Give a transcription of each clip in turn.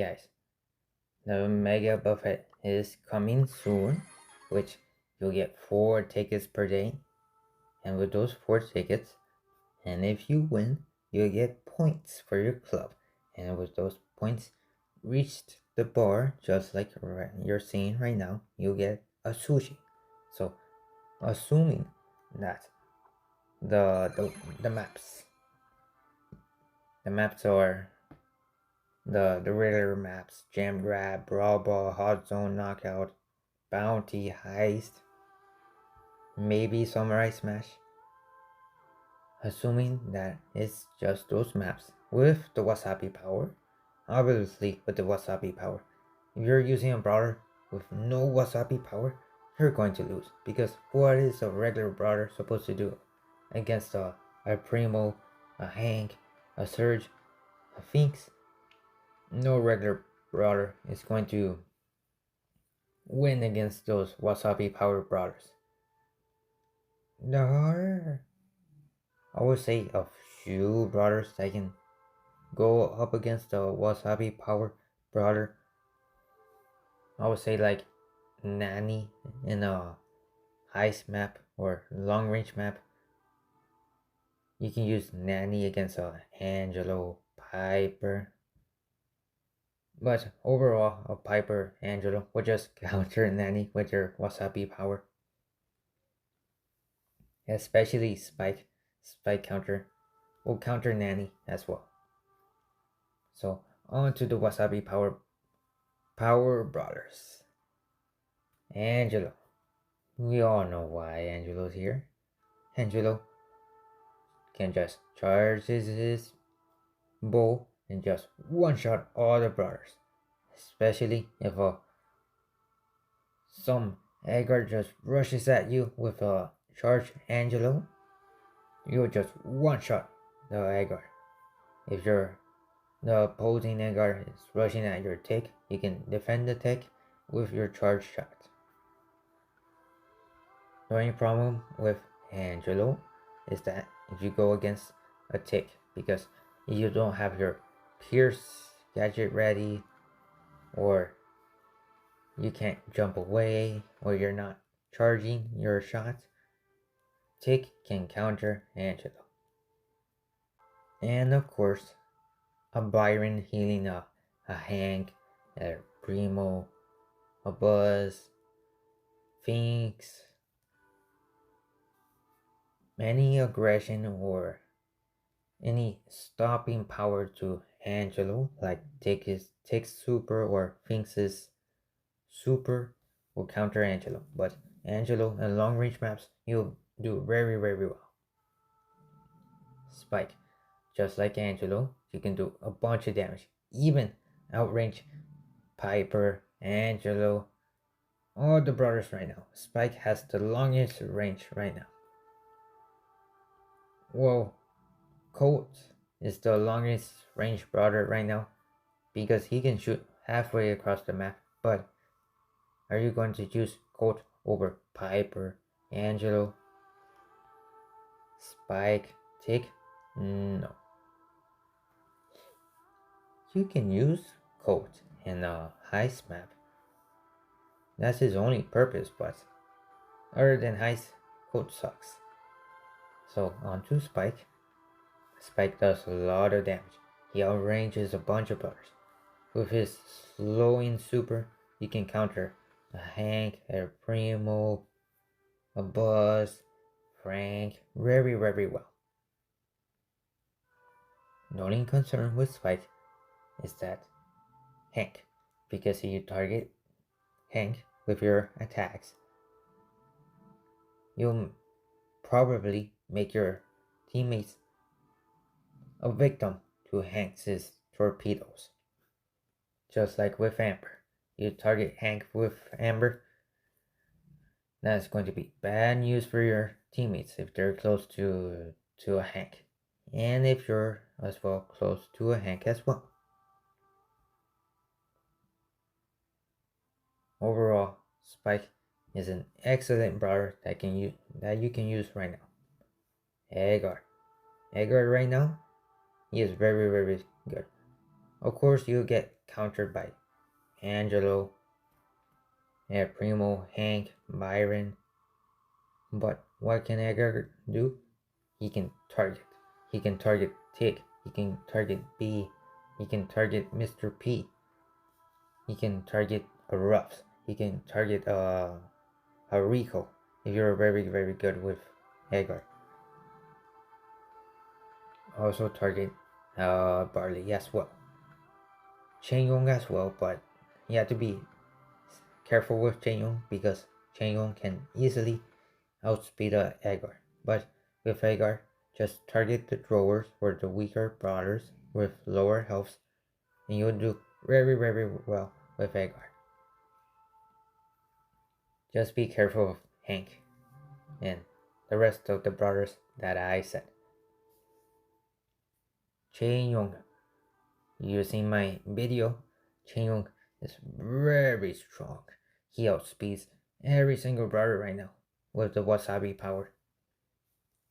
guys, the Mega Buffet is coming soon, which you'll get 4 tickets per day. And with those 4 tickets, and if you win, you'll get points for your club. And with those points reached the bar, just like you're seeing right now, you'll get a sushi. So, assuming that the maps, the maps are the regular maps: Jam Grab, Brawl Ball, Hot Zone, Knockout, Bounty, Heist, maybe Samurai Smash. Assuming that it's just those maps with the Wasabi power, obviously with the Wasabi power. If you're using a brawler with no Wasabi power, you're going to lose, because what is a regular brawler supposed to do against a Primo, a Fhinx, a Serge, a Fhinx? No regular brawler is going to win against those Wasabi powered brawlers. There are, I would say, a few brawlers that can go up against the Wasabi power brawler. I would say like Nanny in a heist map or long range map. You can use Nanny against Angelo, Piper. But overall, a Piper Angelo will just counter Nanny with your Wasabi power. Especially Spike counter will counter Nanny as well. So on to the Wasabi power brawlers. Angelo. We all know why Angelo's here. Angelo can just charge his bow and just one-shot all the brawlers. Especially if some Edgar just rushes at you with a charge Angelo, you'll just one-shot the Edgar. If the opposing Edgar is rushing at your tick, you can defend the tick with your charge shot. The only problem with Angelo is that if you go against a tick, because you don't have your Pierce gadget ready, or you can't jump away, or you're not charging your shot, tick can counter Angelo. And of course, a Byron healing a Fhinx, a Primo, a Buzz, Fhinx. Any aggression or any stopping power to Angelo, like Tick's super or Fhinx's super, will counter Angelo. But Angelo in long range maps, he'll do very, very well. Spike, just like Angelo, you can do a bunch of damage, even outrange Piper, Angelo, all the brothers right now. Spike has the longest range right now. Well, Colt is the longest range brawler right now because he can shoot halfway across the map. But are you going to choose Colt over Piper, Angelo, Spike, Tick? No. You can use Colt in a heist map. That's his only purpose, but other than heist, Colt sucks. So on to Spike. Spike does a lot of damage. He outranges a bunch of brothers. With his slowing super, he can counter a Fhinx, a Primo, a Buzz, Frank very, very well. The only concern with Spike is that Fhinx, because you target Fhinx with your attacks, you'll probably make your teammates a victim to Fhinx's torpedoes. Just like with Amber. You target Fhinx with Amber, that's going to be bad news for your teammates if they're close to a Fhinx. And if you're as well close to a Fhinx as well. Overall, Spike is an excellent brawler that you can use right now. Edgar right now, he is very, very good. Of course, you get countered by Angelo, Primo, Hank, Byron. But what can Edgar do? He can target. He can target Tick. He can target B. He can target Mr. P. He can target a Ruffs. He can target a Rico if you're very good with Edgar. Also target Barley as well. Chenong as well, but you have to be careful with Chenong because Chenong can easily outspeed Edgar. But with Edgar, just target the throwers or the weaker brawlers with lower health and you'll do very well with Edgar. Just be careful of Hank and the rest of the brawlers that I said. Chenong. Using my video, Chenong is very strong. He outspeeds every single brawler right now with the Wasabi power.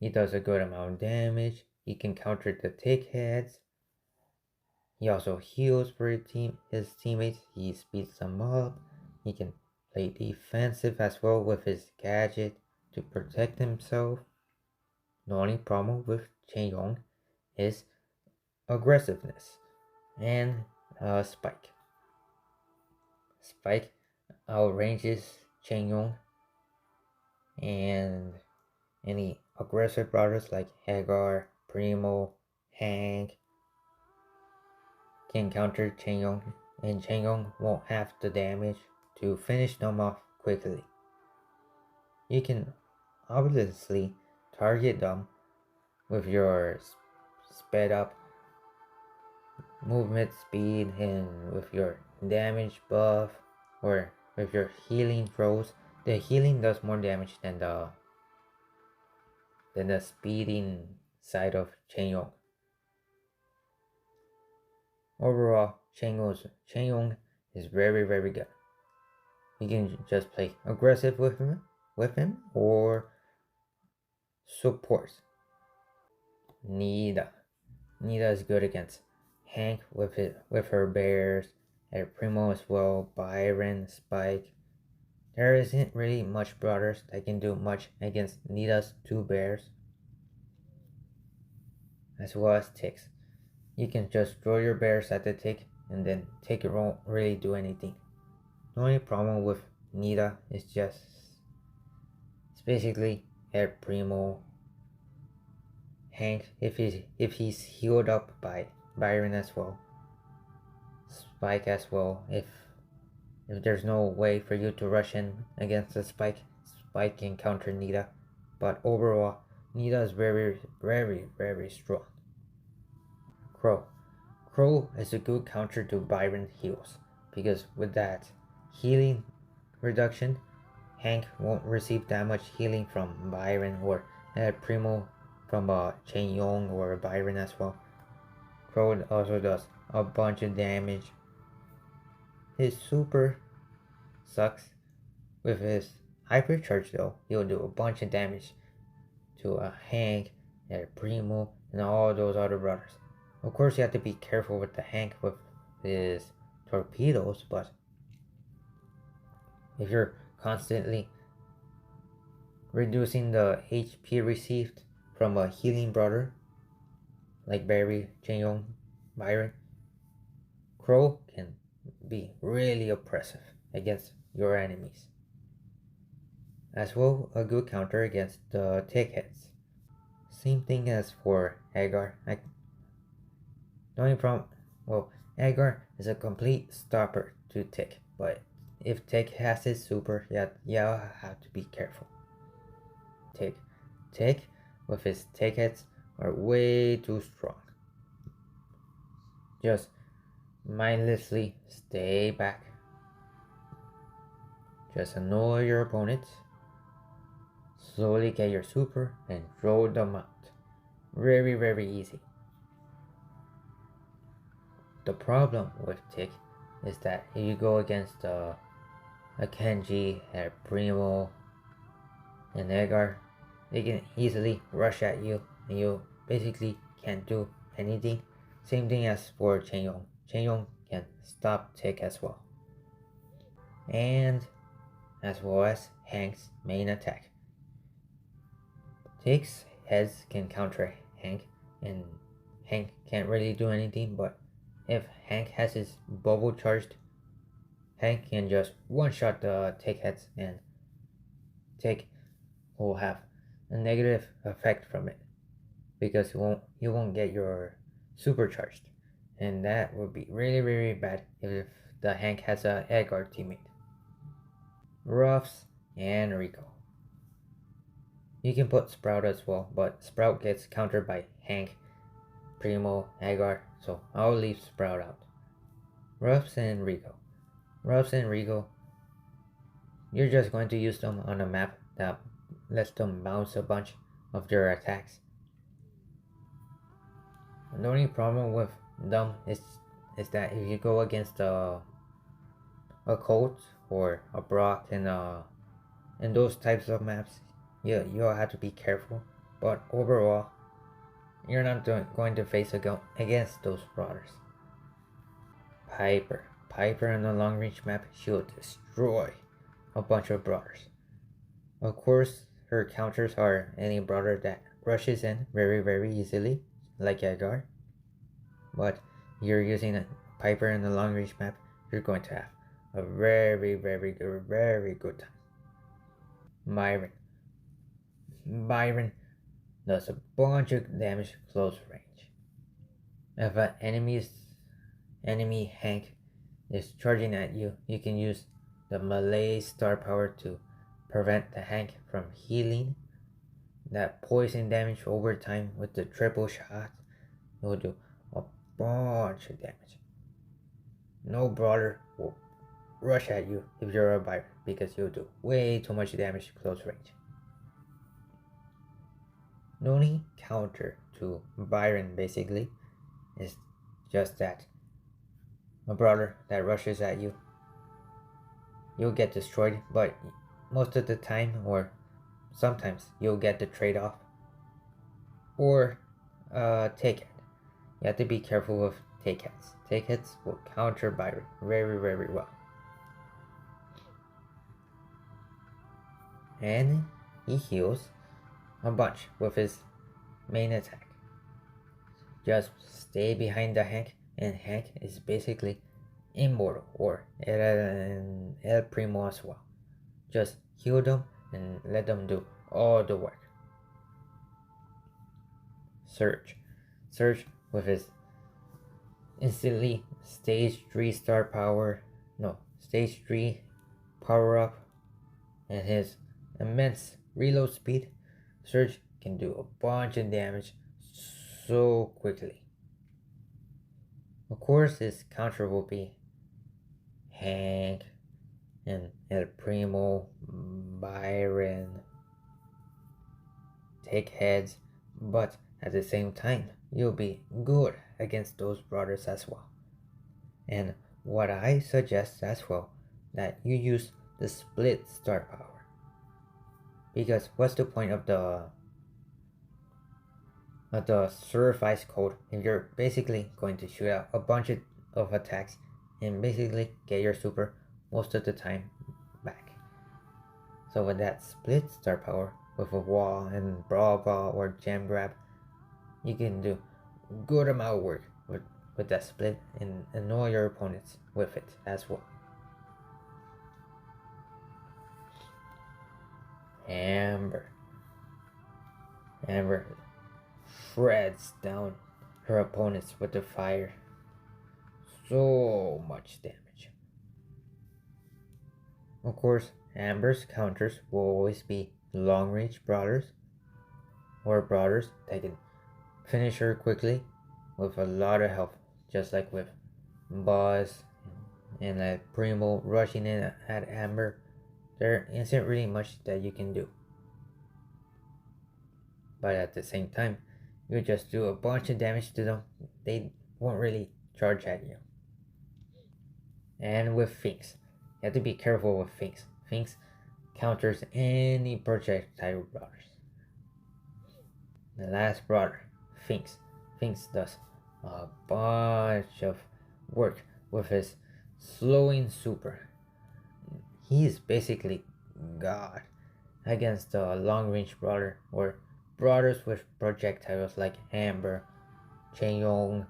He does a good amount of damage. He can counter the tick heads. He also heals for his teammates. He speeds them up. He can play defensive as well with his gadget to protect himself. The only problem with Chenong is aggressiveness and Spike. Spike outranges Chenong and any aggressive brawlers like Edgar, Primo, Hank can counter Chenong, and Chenong won't have the damage to finish them off quickly. You can obviously target them with your sped up movement speed and with your damage buff or with your healing throws. The healing does more damage than the speeding side of Chenong. Overall, Chenong is very good. You can just play aggressive with him or support. Nita is good against Hank with her bears, and Primo as well, Byron, Spike. There isn't really much brawlers that can do much against Nita's two bears, as well as ticks. You can just throw your bears at the tick and then tick won't really do anything. The only problem with Nita is just it's basically Primo, Hank if he's healed up by Byron as well, Spike as well. If there's no way for you to rush in against the Spike can counter Nita. But overall, Nita is very strong. Crow is a good counter to Byron heals because with that healing reduction, Hank won't receive that much healing from Byron or Primo from Chenong or Byron as well. Crow also does a bunch of damage. His super sucks. With his hypercharge though, he'll do a bunch of damage to Hank, Primo, and all those other brothers. Of course, you have to be careful with the Hank with his torpedoes, but if you're constantly reducing the HP received from a healing brother like Barry, Chenong, Byron, Crow can be really oppressive against your enemies. As well, a good counter against the tick heads. Same thing as for Edgar. The only problem, Edgar is a complete stopper to tick, but if tick has his super, you have to be careful. Tick with his tick heads are way too strong. Just mindlessly stay back. Just annoy your opponents. Slowly get your super and throw them out. Very easy. The problem with tick is that if you go against a Kenji, a Primo, and Edgar, they can easily rush at you and you basically can't do anything. Same thing as for Chenong. Chenong can stop tick as well. And as well as Hank's main attack. Tick's heads can counter Hank, and Hank can't really do anything, but if Hank has his bubble charged, Hank can just one-shot the tick heads, and tick will have a negative effect from it because you won't get your supercharged, and that would be really bad if the Hank has a Edgar teammate. Ruffs and Rico. You can put Sprout as well, but Sprout gets countered by Hank, Primo, Edgar, so I'll leave Sprout out. Ruffs and Rico. Ruffs and Rico, you're just going to use them on a map that lets them bounce a bunch of their attacks. The only problem with them is that if you go against a Colt or a Brock and those types of maps, you'll have to be careful. But overall, you're not going to face against those brawlers. Piper on the long range map, she'll destroy a bunch of brawlers. Of course, her counters are any brawler that rushes in very easily, like Edgar. But you're using a Piper in the long range map, you're going to have a very good time. Byron does a bunch of damage close range. If an enemy Hank is charging at you, you can use the melee star power to prevent the Hank from healing. That poison damage over time with the triple shot will do a bunch of damage. No brawler will rush at you if you're a Byron because you'll do way too much damage close range. The only counter to Byron basically is just that a brawler that rushes at you, you'll get destroyed, but most of the time or sometimes you'll get the trade-off or take it. You have to be careful with take hits. Take hits will counter Byron very well. And he heals a bunch with his main attack. Just stay behind the Hank, and Hank is basically immortal, or El Primo as well. Just heal them and let them do all the work. Serge with his instantly stage 3 star power, stage 3 power up, and his immense reload speed, Serge can do a bunch of damage so quickly. Of course, his counter will be Hank and El Primo, Byron, take heads, but at the same time, you'll be good against those brawlers as well. And what I suggest as well, that you use the split star power. Because what's the point of the Surf Ice code if you're basically going to shoot out a bunch of attacks and basically get your super most of the time back. So with that split star power with a wall and brawl or jam grab, you can do good amount of work with that split and annoy your opponents with it as well. Amber shreds down her opponents with the fire. So much damage. Of course, Amber's counters will always be long range brawlers or brawlers that can finish her quickly with a lot of health, just like with Buzz and Primo rushing in at Amber. There isn't really much that you can do. But at the same time, you just do a bunch of damage to them. They won't really charge at you. And with Fhinx, you have to be careful with Fhinx. Fhinx counters any projectile brawlers. The last brawler, Fhinx. Fhinx does a bunch of work with his slowing super. He is basically God against the long-range brawler or brawlers with projectiles like Amber, Chenong,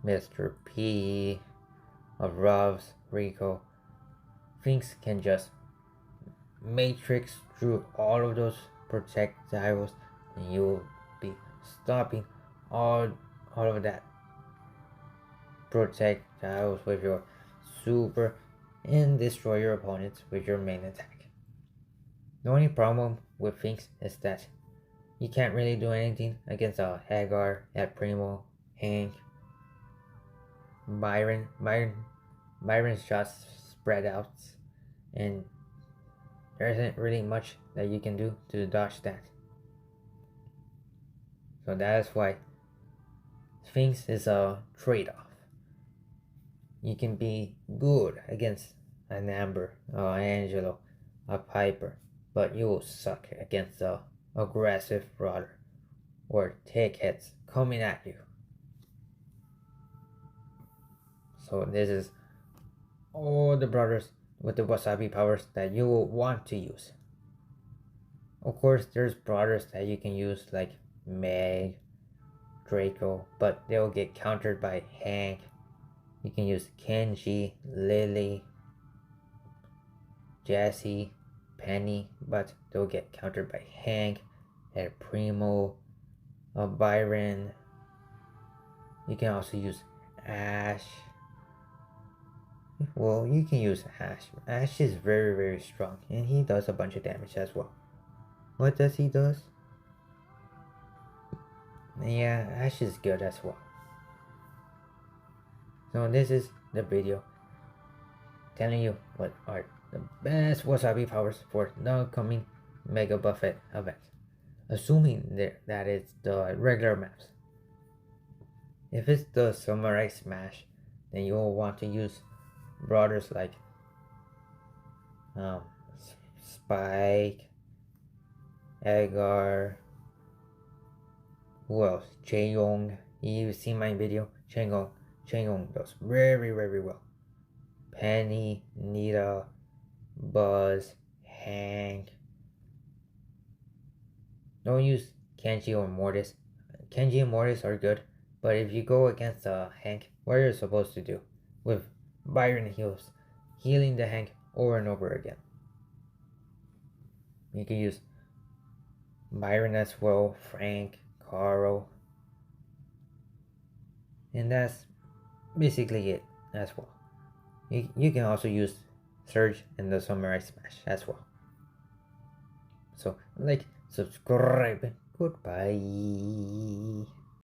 Mr. P, of Rubs, Rico. Fhinx can just matrix through all of those projectiles and you'll be stopping all of that projectiles with your super and destroy your opponents with your main attack. The only problem with Fhinx is that you can't really do anything against Edgar, Primo, Hank, Byron's just spread out, and there isn't really much that you can do to dodge that. So that is why Fhinx is a trade-off. You can be good against an Amber, Angelo, a Piper, but you will suck against a aggressive brawler or take hits coming at you. So this is all the brawlers with the Wasabi powers that you will want to use. Of course, there's brawlers that you can use like Meg, Draco, but they'll get countered by Hank. You can use Kenji, Lily, Jessie, Penny, but they'll get countered by Hank, and Primo, Byron. You can also use Ash. Well, you can use Ash. Ash is very, very strong, and he does a bunch of damage as well. What does he does? Yeah, Ash is good as well. So this is the video telling you what are the best Wasabi powers for the upcoming Mega Buffet event. Assuming that it's the regular maps. If it's the Samurai Smash, then you'll want to use brawlers like Spike, Edgar, who else? Chenong. You've seen my video. Chenong does very, very well. Penny, Nita, Buzz, Hank. Don't use Kenji or Mortis. Kenji and Mortis are good, but if you go against Hank, what are you supposed to do? With Byron healing the Hank over and over again. You can use Byron as well, Frank, Carl, and that's basically it as well. You can also use Serge in the Samurai Smash as well. So like, subscribe, goodbye.